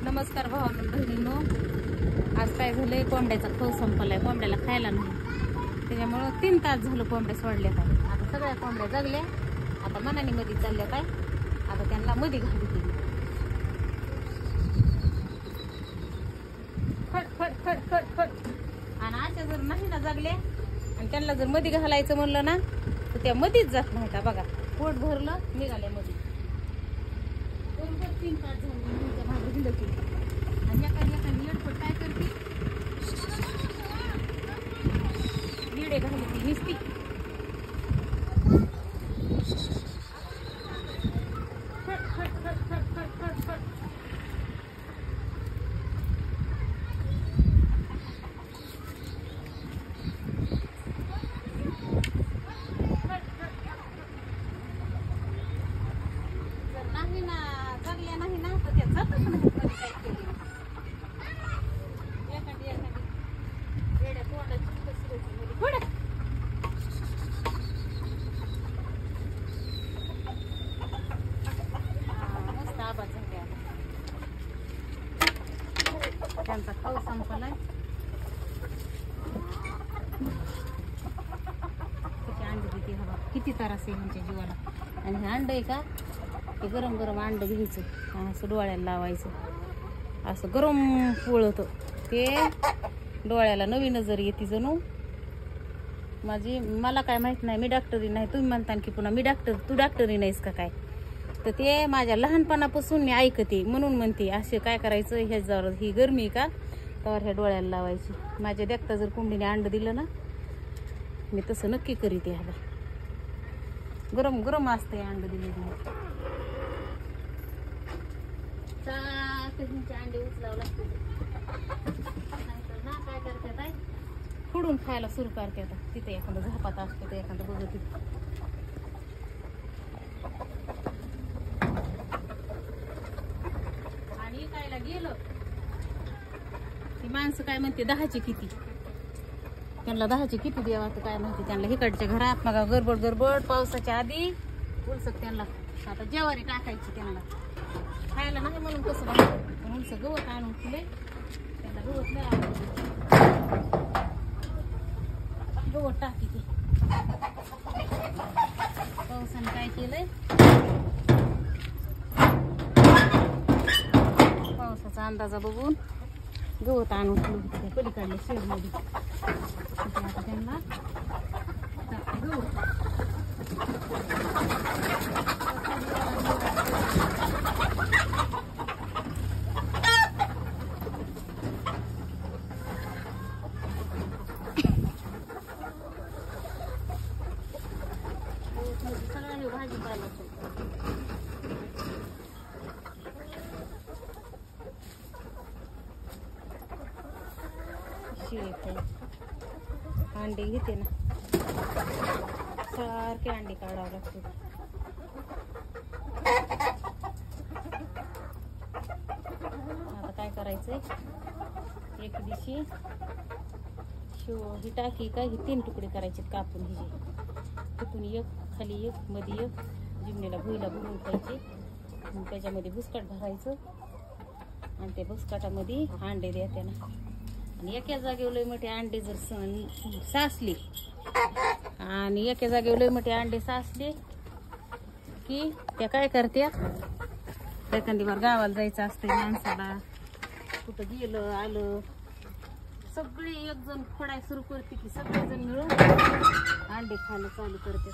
नमस्कार भावांनो बहिणींनो, आज काय झालंय, कोंबड्याचा खव संपलाय. कोंबड्याला खायला नाही, त्याच्यामुळं 3 तास झालं कोंबड्या सोडल्या काय. आता सगळ्या कोंबड्या जगल्या, आता मनाने मध्ये चालल्या काय. आता त्यांना मध्ये घाली दिली. खट खट खट खट खट. आणि अशा जर नाही ना जगल्या आणि त्यांना जर मध्ये घालायचं म्हणलं ना तर त्या मध्येच जात नाही का. बघा, पोट भरलं, निघाल्या मध्ये. 3 तास झाले मागे दिलं की. आणि एखादी एडपट काय करते, निडे घालते ती निसती. खट खट खट खट खट खट खट. नाही ना जगल्या नाही ना तर त्या जातच नाही. काय केली एखादी वेड्या तोंडाची कसरती पुढे. मस्त आवाज झाले. आता त्यांचा खाऊ संपलाय. किती अंडे देते हवा, किती त्रास आहे ह्यांच्या जीवाला. आणि हे अंड आहे का, ते गरम गरम अंड घ्यायचं, असं डोळ्याला लावायचं, असं गरम पोळत ते डोळ्याला नवी नजर येते जणू. मला काय माहित नाही, मी डॉक्टरी नाही. तुम्ही म्हणता की पुन्हा मी तू डॉक्टरी नाहीस का काय. तर ते माझ्या लहानपणापासून मी ऐकते, म्हणून म्हणते असे काय करायचं. ह्याच्यावर ही गरमी का तर ह्या डोळ्याला लावायची. माझ्या देखता जर कोंबडीने अंड दिलं ना, मी तसं नक्की करीते. ह्याला गरम गरम असते अंड दिले. अंडे उचलावं लागते, नाहीतर ना काय करतात आहे, फोडून खायला सुरू करते. आता तिथे एखादं झापात असतं, ते एखादं बघत. आणि खायला गेलं ती माणसं काय म्हणते 10ची किती. त्यांना 10ची किती द्यावा तर काय माहिती. त्यांना इकडच्या घरात मग गडबड गडबड पावसाच्या आधी उलसक त्यांना आता जेवारी टाकायची. त्यांना खायला नाही म्हणून कसं वाटतं, म्हणून गवत आणून फुले. त्यांना गवत नाही आवडत, गवत टाकी ते. पावसाने काय केलंय, पावसाचा अंदाजा बघून गवत आणून फुले पलीकडल्या शेडमध्ये. आता त्यांना गवत सगळ्यांनी भाजीपाला अंडे घेते ना, सारखे अंडे काढावं लागते. आता काय करायचंय, एक दिवशी ही टाकी का ही 3 तुकडे करायचे कापून. हिचे तिथून एक, खाली एक, मध्ये एक, जिमणीला भुईला भरून खायचे. मग त्याच्यामध्ये बुसकाट भरायचं आणि त्या बुसकाटामध्ये अंडे द्यायचे ना. आणि एका जागेवर लय मोठे अंडे जर साचले आणि एका जागेवर लय मोठे अंडे साचले की त्या काय करत्या, एखादीवर गावाला जायचं असतं माणसाला, कुठं गेलं आलं, सगळे एक जण फोडाय सुरू करते की सगळेजण मिळून अंडे खायला चालू करतात.